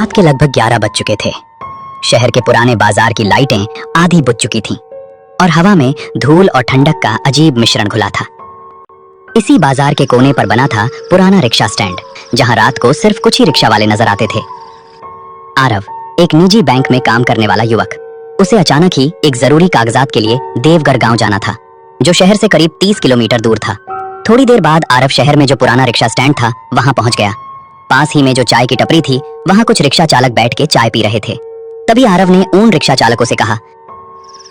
रात के लगभग 11 बज चुके थे। शहर के पुराने बाजार की लाइटें आधी बुझ चुकी थीं और हवा में धूल और ठंडक का अजीब मिश्रण घुला था। इसी बाजार के कोने पर बना था पुराना रिक्शा स्टैंड, जहां रात को सिर्फ कुछ ही रिक्शा वाले नजर आते थे। आरव, एक निजी बैंक में काम करने वाला युवक, उसे अचानक ही एक जरूरी कागजात के लिए देवगढ़ गांव जाना था, जो शहर से करीब 30 किलोमीटर दूर था। थोड़ी देर बाद आरव शहर में जो पुराना रिक्शा स्टैंड था वहां पहुंच गया। पास ही में जो चाय की टपरी थी, वहां कुछ रिक्शा चालक बैठ के चाय पी रहे थे। तभी आरव ने उन रिक्शा चालकों से कहा,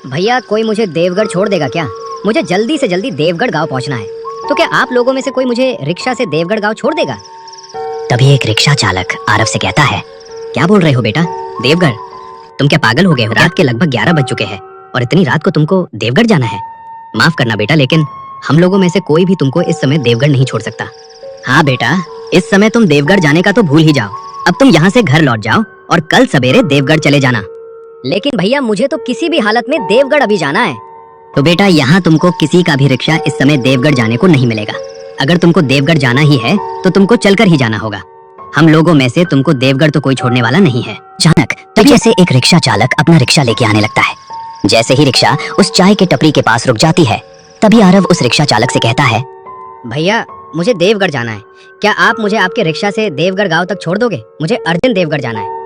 भैया कोई मुझे देवगढ़ छोड़ देगा क्या? मुझे जल्दी से जल्दी देवगढ़ गांव पहुंचना है, तो क्या आप लोगों में से कोई मुझे रिक्शा से देवगढ़ गांव छोड़ देगा? तभी एक रिक्शा चालक आरव से कहता है, क्या बोल रहे हो बेटा? देवगढ़? तुम क्या पागल हो गए हो? रात के लगभग 11 बज चुके हैं और इतनी रात को तुमको देवगढ़ जाना है? माफ करना बेटा, लेकिन हम लोगों में से कोई भी तुमको इस समय देवगढ़ नहीं छोड़ सकता। हाँ बेटा, इस समय तुम देवगढ़ जाने का तो भूल ही जाओ। अब तुम यहाँ से घर लौट जाओ और कल सवेरे देवगढ़ चले जाना। लेकिन भैया मुझे तो किसी भी हालत में देवगढ़ अभी जाना है। तो बेटा यहाँ तुमको किसी का भी रिक्शा इस समय देवगढ़ जाने को नहीं मिलेगा। अगर तुमको देवगढ़ जाना ही है तो तुमको चलकर ही जाना होगा। हम लोगों में से तुमको देवगढ़ तो कोई छोड़ने वाला नहीं है। अचानक पीछे से एक रिक्शा चालक अपना रिक्शा लेके आने लगता है। जैसे ही रिक्शा उस चाय के टपरी के पास रुक जाती है, तभी आरव उस रिक्शा चालक से कहता है, भैया मुझे देवगढ़ जाना है, क्या आप मुझे आपके रिक्शा से देवगढ़ गांव तक छोड़ दोगे? मुझे अर्जेंट देवगढ़ जाना है।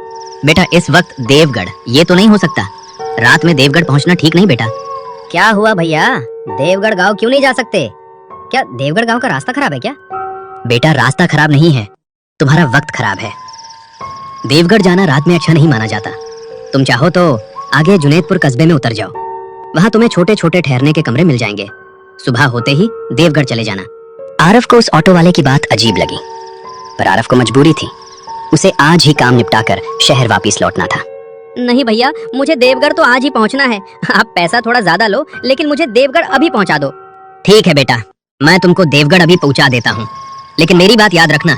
बेटा इस वक्त देवगढ़ ये तो नहीं हो सकता। रात में देवगढ़ पहुंचना ठीक नहीं बेटा। क्या हुआ भैया, देवगढ़ गांव क्यों नहीं जा सकते? क्या देवगढ़ गांव का रास्ता खराब है क्या? बेटा रास्ता खराब नहीं है, तुम्हारा वक्त खराब है। देवगढ़ जाना रात में अच्छा नहीं माना जाता। तुम चाहो तो आगे जुनेदपुर कस्बे में उतर जाओ, वहां तुम्हें छोटे छोटे ठहरने के कमरे मिल जाएंगे। सुबह होते ही देवगढ़ चले जाना। आरव को उस ऑटो वाले की बात अजीब लगी, पर आरव को मजबूरी थी, उसे आज ही काम निपटाकर शहर वापस लौटना था। नहीं भैया, मुझे देवगढ़ तो आज ही पहुंचना है। आप पैसा थोड़ा ज्यादा लो, लेकिन मुझे देवगढ़ अभी पहुंचा दो। ठीक है बेटा, मैं तुमको देवगढ़ अभी पहुंचा देता हूँ, लेकिन मेरी बात याद रखना,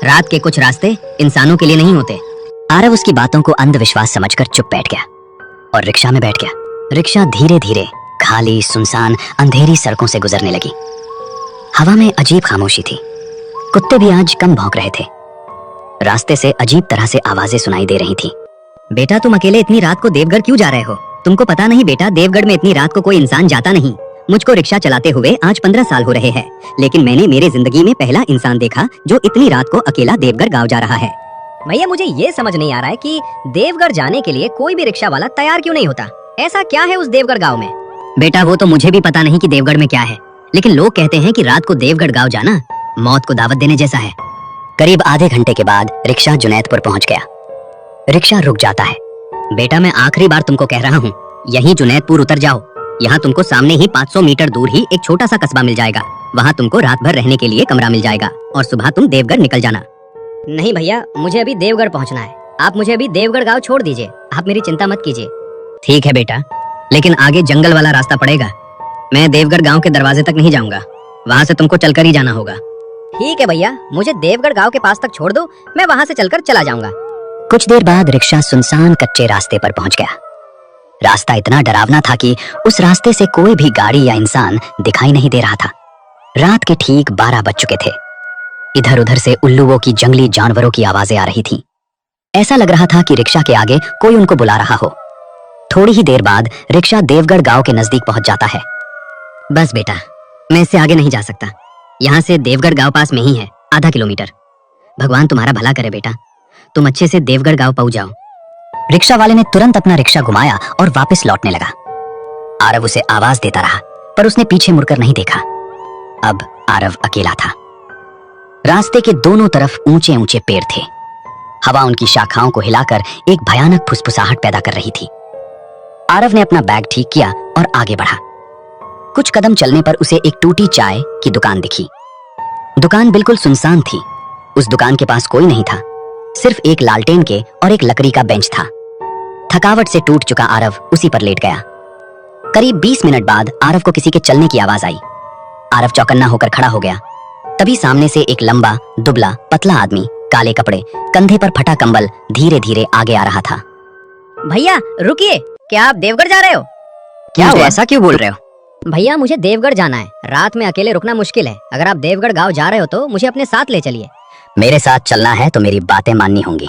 रात के कुछ रास्ते इंसानों के लिए नहीं होते। आरव उसकी बातों को अंधविश्वास समझकर चुप बैठ गया और रिक्शा में बैठ गया। रिक्शा धीरे धीरे खाली सुनसान अंधेरी सड़कों से गुजरने लगी। हवा में अजीब खामोशी थी, कुत्ते भी आज कम भौंक रहे थे। रास्ते से अजीब तरह से आवाजें सुनाई दे रही थी। बेटा तुम अकेले इतनी रात को देवगढ़ क्यों जा रहे हो? तुमको पता नहीं बेटा, देवगढ़ में इतनी रात को कोई इंसान जाता नहीं। मुझको रिक्शा चलाते हुए आज 15 साल हो रहे हैं, लेकिन मैंने मेरे जिंदगी में पहला इंसान देखा जो इतनी रात को अकेला देवगढ़ गांव जा रहा है। भैया मुझे ये समझ नहीं आ रहा है कि देवगढ़ जाने के लिए कोई भी रिक्शा वाला तैयार क्यों नहीं होता। ऐसा क्या है उस देवगढ़ गाँव में? बेटा वो तो मुझे भी पता नहीं कि देवगढ़ में क्या है, लेकिन लोग कहते हैं कि रात को देवगढ़ गांव जाना मौत को दावत देने जैसा है। करीब आधे घंटे के बाद रिक्शा जुनैदपुर पहुंच गया। रिक्शा रुक जाता है। बेटा मैं आखिरी बार तुमको कह रहा हूँ, यहीं जुनैदपुर उतर जाओ। यहाँ तुमको सामने ही 500 मीटर दूर ही एक छोटा सा कस्बा मिल जाएगा। वहाँ तुमको रात भर रहने के लिए कमरा मिल जाएगा और सुबह तुम देवगढ़ निकल जाना। नहीं भैया, मुझे अभी देवगढ़ पहुँचना है। आप मुझे अभी देवगढ़ गाँव छोड़ दीजिए, आप मेरी चिंता मत कीजिए। ठीक है बेटा, लेकिन आगे जंगल वाला रास्ता पड़ेगा। मैं देवगढ़ गांव के दरवाजे तक नहीं जाऊंगा, वहां से तुमको चलकर ही जाना होगा। ठीक है भैया, मुझे देवगढ़ गांव के पास तक छोड़ दो, मैं वहां से चलकर चला जाऊंगा। कुछ देर बाद रिक्शा सुनसान कच्चे रास्ते पर पहुंच गया। रास्ता इतना डरावना था कि उस रास्ते से कोई भी गाड़ी या इंसान दिखाई नहीं दे रहा था। रात के ठीक 12 बज चुके थे। इधर उधर से उल्लुओं की, जंगली जानवरों की आवाजें आ रही थीं। ऐसा लग रहा था कि रिक्शा के आगे कोई उनको बुला रहा हो। थोड़ी ही देर बाद रिक्शा देवगढ़ गांव के नजदीक पहुंच जाता है। बस बेटा, मैं इससे आगे नहीं जा सकता। यहाँ से देवगढ़ गांव पास में ही है, आधा किलोमीटर। भगवान तुम्हारा भला करे बेटा, तुम अच्छे से देवगढ़ गांव पहुंच जाओ। रिक्शा वाले ने तुरंत अपना रिक्शा घुमाया और वापस लौटने लगा। आरव उसे आवाज देता रहा, पर उसने पीछे मुड़कर नहीं देखा। अब आरव अकेला था। रास्ते के दोनों तरफ ऊंचे ऊंचे पेड़ थे। हवा उनकी शाखाओं को हिलाकर एक भयानक फुसफुसाहट पैदा कर रही थी। आरव ने अपना बैग ठीक किया और आगे बढ़ा। कुछ कदम चलने पर उसे एक टूटी चाय की दुकान दिखी। दुकान बिल्कुल सुनसान थी। उस दुकान के पास कोई नहीं था, सिर्फ एक लालटेन के और एक लकड़ी का बेंच था। थकावट से टूट चुका आरव उसी पर लेट गया। करीब 20 मिनट बाद आरव को किसी के चलने की आवाज आई। आरव चौकन्ना होकर खड़ा हो गया। तभी सामने से एक लंबा, दुबला, पतला आदमी, काले कपड़े, कंधे पर फटा कंबल धीरे धीरे आगे आ रहा था। भैया रुकिए, क्या आप देवगढ़ जा रहे हो? क्या हुआ, ऐसा क्यों बोल रहे हो? भैया मुझे देवगढ़ जाना है, रात में अकेले रुकना मुश्किल है। अगर आप देवगढ़ गांव जा रहे हो तो मुझे अपने साथ ले चलिए। मेरे साथ चलना है तो मेरी बातें माननी होंगी,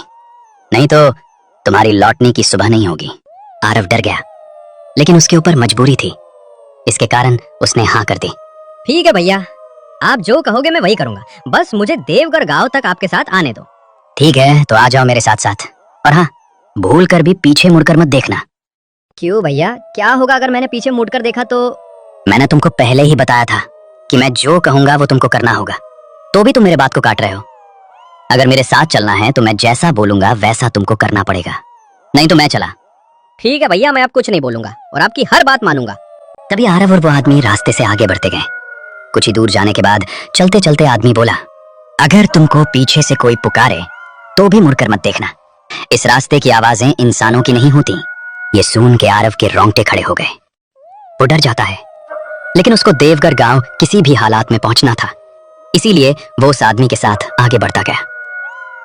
नहीं तो तुम्हारी लौटने की सुबह नहीं होगी। आरव डर गया, लेकिन उसके ऊपर मजबूरी थी, इसके कारण उसने हाँ कर दी। ठीक है भैया, आप जो कहोगे मैं वही करूंगा, बस मुझे देवगढ़ गांव तक आपके साथ आने दो। ठीक है, तो आ जाओ मेरे साथ साथ। और हाँ, भूल कर भी पीछे मुड़कर मत देखना। क्यों भैया, क्या होगा अगर मैंने पीछे मुड़कर देखा तो? मैंने तुमको पहले ही बताया था कि मैं जो कहूंगा वो तुमको करना होगा, तो भी तुम मेरे बात को काट रहे हो। अगर मेरे साथ चलना है तो मैं जैसा बोलूंगा वैसा तुमको करना पड़ेगा, नहीं तो मैं चला। ठीक है भैया, मैं अब कुछ नहीं बोलूंगा और आपकी हर बात मानूंगा। तभी आरव और वो आदमी रास्ते से आगे बढ़ते गए। कुछ ही दूर जाने के बाद चलते चलते आदमी बोला, अगर तुमको पीछे से कोई पुकारे तो भी मुड़कर मत देखना। इस रास्ते की आवाजें इंसानों की नहीं होती। ये सुन के आरव के रोंगटे खड़े हो गए। वो डर जाता है, लेकिन उसको देवगढ़ गांव किसी भी हालात में पहुंचना था, इसीलिए वो उस आदमी के साथ आगे बढ़ता गया।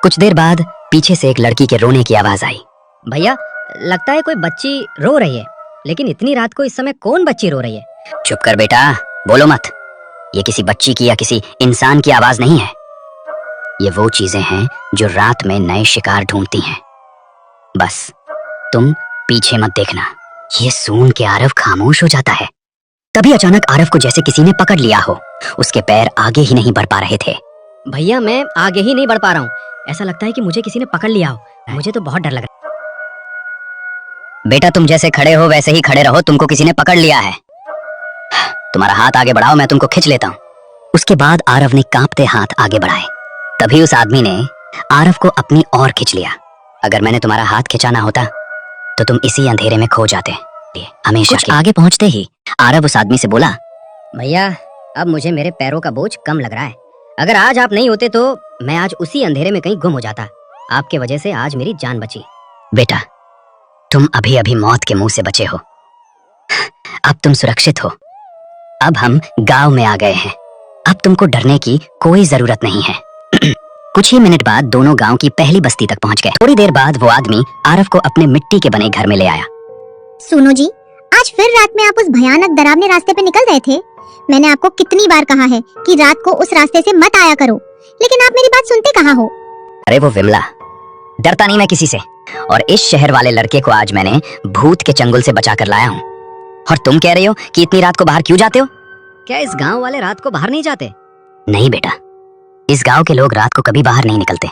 कुछ देर बाद पीछे से एक लड़की के रोने की आवाज आई। भैया, लगता है कोई बच्ची रो रही है, लेकिन इतनी रात को इस समय कौन बच्ची रो रही है? चुप कर बेटा, बोलो मत। ये किसी बच्ची की या किसी इंसान की आवाज नहीं है। ये वो चीजें हैं जो रात में नए शिकार ढूंढती हैं। बस तुम पीछे मत देखना। ये सुन के आरव खामोश हो जाता है। तभी अचानक आरव को जैसे किसी ने पकड़ लिया हो। उसके पैर आगे ही नहीं बढ़ पा रहे थे। भैया, मैं आगे ही नहीं बढ़ पा रहा हूँ। ऐसा लगता है कि मुझे किसी ने पकड़ लिया हो। मुझे तो बहुत डर लग रहा है। बेटा, तुम जैसे खड़े हो वैसे ही खड़े रहो, तुमको किसी ने पकड़ लिया है। तुम्हारा हाथ आगे बढ़ाओ, मैं तुमको खींच लेता हूँ। उसके बाद आरव ने कांपते हाथ आगे बढ़ाए। तभी उस आदमी ने आरव को अपनी ओर खींच लिया। अगर मैंने तुम्हारा हाथ खिंचाना होता तो तुम इसी अंधेरे में खो जाते हमेशा। कुछ आगे पहुंचते ही आरव उस आदमी से बोला, भैया, अब मुझे मेरे पैरों का बोझ कम लग रहा है। अगर आज आप नहीं होते तो मैं आज उसी अंधेरे में कहीं गुम हो जाता। आपके वजह से आज मेरी जान बची। बेटा, तुम अभी अभी मौत के मुंह से बचे हो। अब तुम सुरक्षित हो। अब हम गांव में आ गए हैं। अब तुमको डरने की कोई जरूरत नहीं है। कुछ ही मिनट बाद दोनों गांव की पहली बस्ती तक पहुंच गए। थोड़ी देर बाद वो आदमी आरव को अपने मिट्टी के बने घर में ले आया। सुनो जी, आज फिर रात में आप उस भयानक डरावने रास्ते पे निकल रहे थे। मैंने आपको कितनी बार कहा है कि रात को उस रास्ते से मत आया करो, लेकिन आप मेरी बात सुनते कहाँ हो? अरे वो विमला, डरता नहीं मैं किसी से। और इस शहर वाले लड़के को आज मैंने भूत के चंगुल से बचा कर लाया हूँ। और तुम कह रहे हो कि इतनी रात को बाहर क्यों जाते हो? क्या इस गांव वाले रात को बाहर नहीं जाते? नहीं बेटा, इस गांव के लोग रात को कभी बाहर नहीं निकलते।